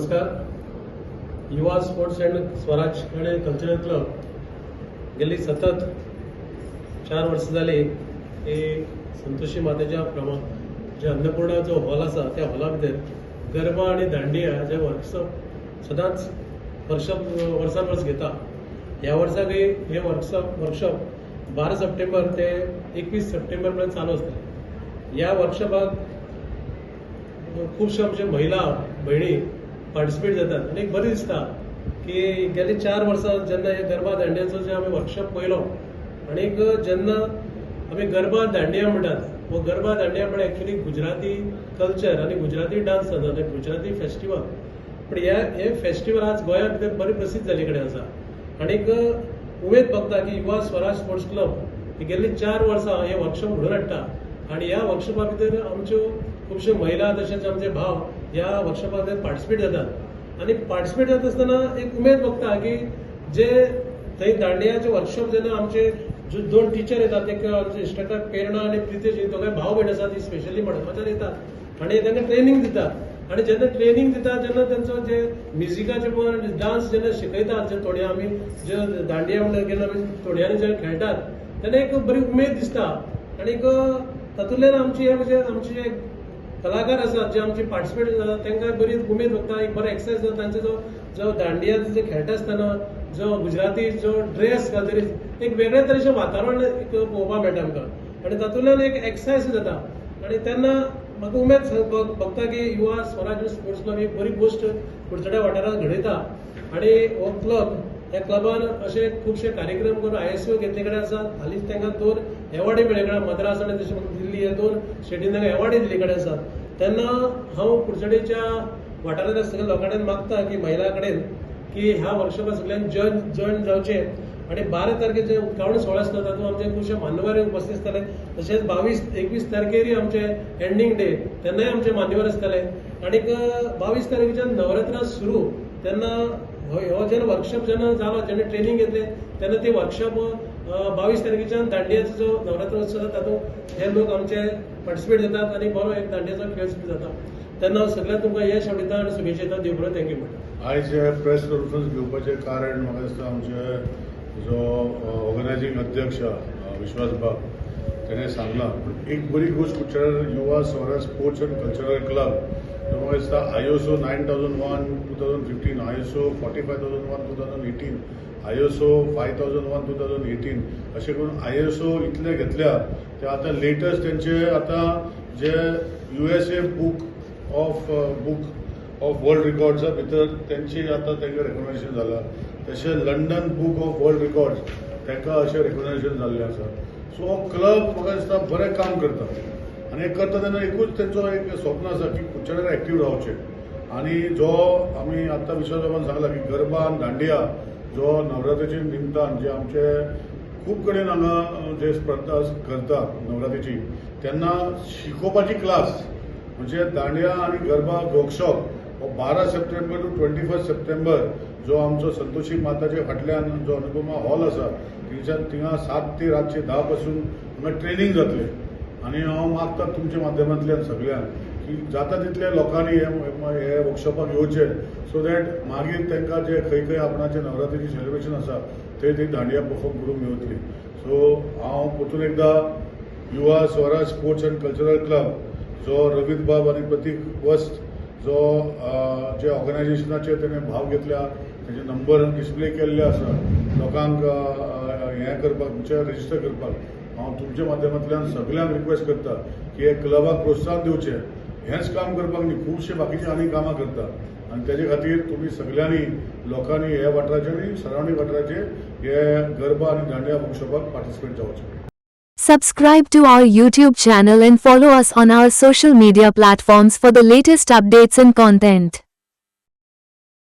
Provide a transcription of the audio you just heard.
नमस्कार. युवा sports and Swaraj आणि कल्चरल क्लब गेली सतत 4 वर्ष जाली हे संतोषी मातेच्या जे अन्नपूर्णा जो हॉल आसा त्या हॉला भितर गरबा आणि दांडिया जे वर्कशॉप सदांच वर्सान वर्स घेता. ह्या वर्साकय हे वर्कशॉप 12 सप्टेंबर ते 21 सप्टेंबर पर्यंत चालू आसतले. ह्या वर्कशॉपाक खूबशे आमचे महिला भयणी पार्टिसिपेट जातात आणि बरें दिसता की गेली 4 वर्सां जेन्ना हे गरबा दांडियाचो जे आमी वर्कशॉप पळयलो आणि जेन्ना आमी गरबा दांडिया म्हणटात वो गरबा दांडिया म्हणजे एक्चुअली गुजराती कल्चर आणि गुजराती डान्स जाता ते गुजराती फेस्टिवल. पण हे फेस्टिवल आज गोंया भितर बरी प्रसिद्ध जाल्ले कडेन आसा आणि उमेद बघता की युवा स्वराज स्पोर्ट्स क्लब ही गेल्ली 4 वर्सां हे वर्कशॉप घडोवन हाडटा आणि ह्या वर्कशॉपा भितर आमच्यो खुबश्यो महिला तशेंच आमचे भाव ह्या वर्कशॉपा भितर पार्टिसिपेट जातात आणि पार्टिसिपेट जाता आसतना एक उमेद बघता की जे थंय दांडियाचे वर्कशॉप जेन्ना आमचे जो 2 टीचर येतात एक आमचे इन्स्ट्रक्टर प्रेरणा आणि प्रितेश ही दोगांय भाव भयण आसा ती स्पेशली मडगांवच्यान येतात आणि तांकां ट्रेनिंग दितात आणि जेन्ना ट्रेनिंग दिता जेन्ना तांचो जे म्युजिकाचे पण डान्स जेन्ना शिकयतात जे थोडे आमी जे दांडिया म्हणटा केन्ना आमी थोड्यांनी जे खेळटात तेन्ना एक बरी उमेद दिसता आणि तातूंतल्यान आमची हे म्हणजे आमचे जे कलाकार आसात जे आमचे पार्टिसिपेट जातात तांकां बरी उमेद भोगता. एक बरो एक्सरसाइज जाता तांचो जो दांडिया जे खेळटा आसतना जो गुजराती जो ड्रेस घालतरी एक वेगळ्या तरेचें वातावरण एक पळोवपाक मेळटा आमकां आणि तातूंतल्यान एक एक्सरसाइज जाता आणि तेन्ना म्हाका उमेद भोगता की युवा स्वराज स्पोर्ट्स क्लब ही बरी गोश्ट कुडचड्या वाठारांत घडयता आणि हो क्लब ह्या क्लबान असे खूबशे कार्यक्रम करून ISO घेतले कडेन आसा. हालींच तांकां 2 एवॉर्डी मेळ्ळे कडेन मद्रास आणि तशें दिल्ली हे 2 स्टेटीन तांकां एवॉर्डी दिल्ले कडेन आसात. तेन्ना हांव कुडचडेच्या वाठारांतल्या सगळ्या लोकां कडेन मागता की महिला कडेन की ह्या वर्कशॉपाक सगळ्यांनी जॉयन जावचे आणि 12 तारखेचे उक्तावण सोहळो आसता तातूंत आमचे खुबशे मान्यवर उपस्थित आसतले. तशेंच 22-21 तारखेर आमचे एंडिंग डे तेन्नाय आमचे मान्यवर आसतले आणि 22 तारखेच्यान नवरात्रां सुरू तेन्ना हो जेन्ना वर्कशॉप जेन्ना जालो जेन्ना ट्रेनिंग घेतले तेन्ना ते वर्कशॉप 22 तारखेच्यान दांडियाचो जो नवरात्र उत्सव तातूंत हे लोक आमचे पार्टिसिपेट जातात आणि बरो एक दांडियाचो खेळ सुरू जाता. तेन्ना हांव सगळ्यांक तुमकां यश आवडीता आनी शुभेच्छा दिता. देव बरो थँक्यू म्हणटा. आयज प्रेस कॉन्फरन्स घेवपाचें कारण म्हाका दिसता आमचे जो ऑर्गनायझींग अध्यक्ष विश्वास बाब तेणें सांगलां. एक बरी गोश्ट कुडचड्यार युवा Swaraj sports and cultural club म्हाका दिसता ISO 9001-2015, ISO 45001 2018, ISO 5001 2018 अशें करून ISO इतले घेतल्या ते आतां लेटस्ट तेंचे आतां जे USA बुक ऑफ वर्ल्ड रिकॉर्ड्सा भितर तेंची आतां तांकां रेकग्नायजेशन जालां. तशें London book of world records तांकां अशें रेकग्नायजेशन जाल्लें आसा. सो हो क्लब म्हाका दिसता बरें काम करता आणि करता तेन्ना एकूच तेंचो एक स्वप्न आसा की कुडचड्यार एक्टीव रावचें आणि जो आमी आतां विश्वास बाबान सांगला की गरबा आनी दांडिया जो नवरात्रेच्या निमतान जे आमचे खूब कडेन हांगा जे स्पर्धा करता नवरात्रेची तेन्ना शिकोवपाची क्लास म्हणजे दांडिया आणि गरबा वर्कशॉप हो 12 सप्टेंबर टू 21 सप्टेंबर जो आमचो संतोषी माताचे फाटल्यान जो अनुपमा हॉल आसा थिंगा 7 ते रातचे 10 पासून हांगा ट्रेनिंग जातले आणि हांव मागता तुमच्या माध्यमांतल्यान सगळ्यांक की जाता तितल्या लोकांनी हे वर्कशॉपाक येवचें सो दॅट मागीर तांकां जे खंय आपणाचें नवरात्रीचें सेलिब्रेशन आसा थंय दांडिया परफॉर्म करूंक मेळटली. सो हांव परतून एकदां युवा Swaraj sports and cultural club जो रवींद्र बाब आनी प्रतीक वस्त जो जे ऑर्गनायझेशनाचे तेणें भाव घेतल्या तेजे नंबर डिस्प्ले केल्ले आसा लोकांक हें करपाक म्हणजे रेजिस्टर करपाक हांव तुमच्या माध्यमांतल्यान सगळ्यांक रिक्वेस्ट करता की हे क्लबाक प्रोत्साहन दिवचें. हेंच काम करपाक न्ही खुबशे बाकीचे आनी कामां करता आनी तेजे खातीर तुमी सगळ्यांनी लोकांनी हे वाठाराचे आनी सरावंडींग वाठाराचे हे गरबा आनी दांडिया वर्कशॉपाक पार्टिसिपेट जावचें. Subscribe to our YouTube channel and follow us on our social media platforms for the latest updates and content.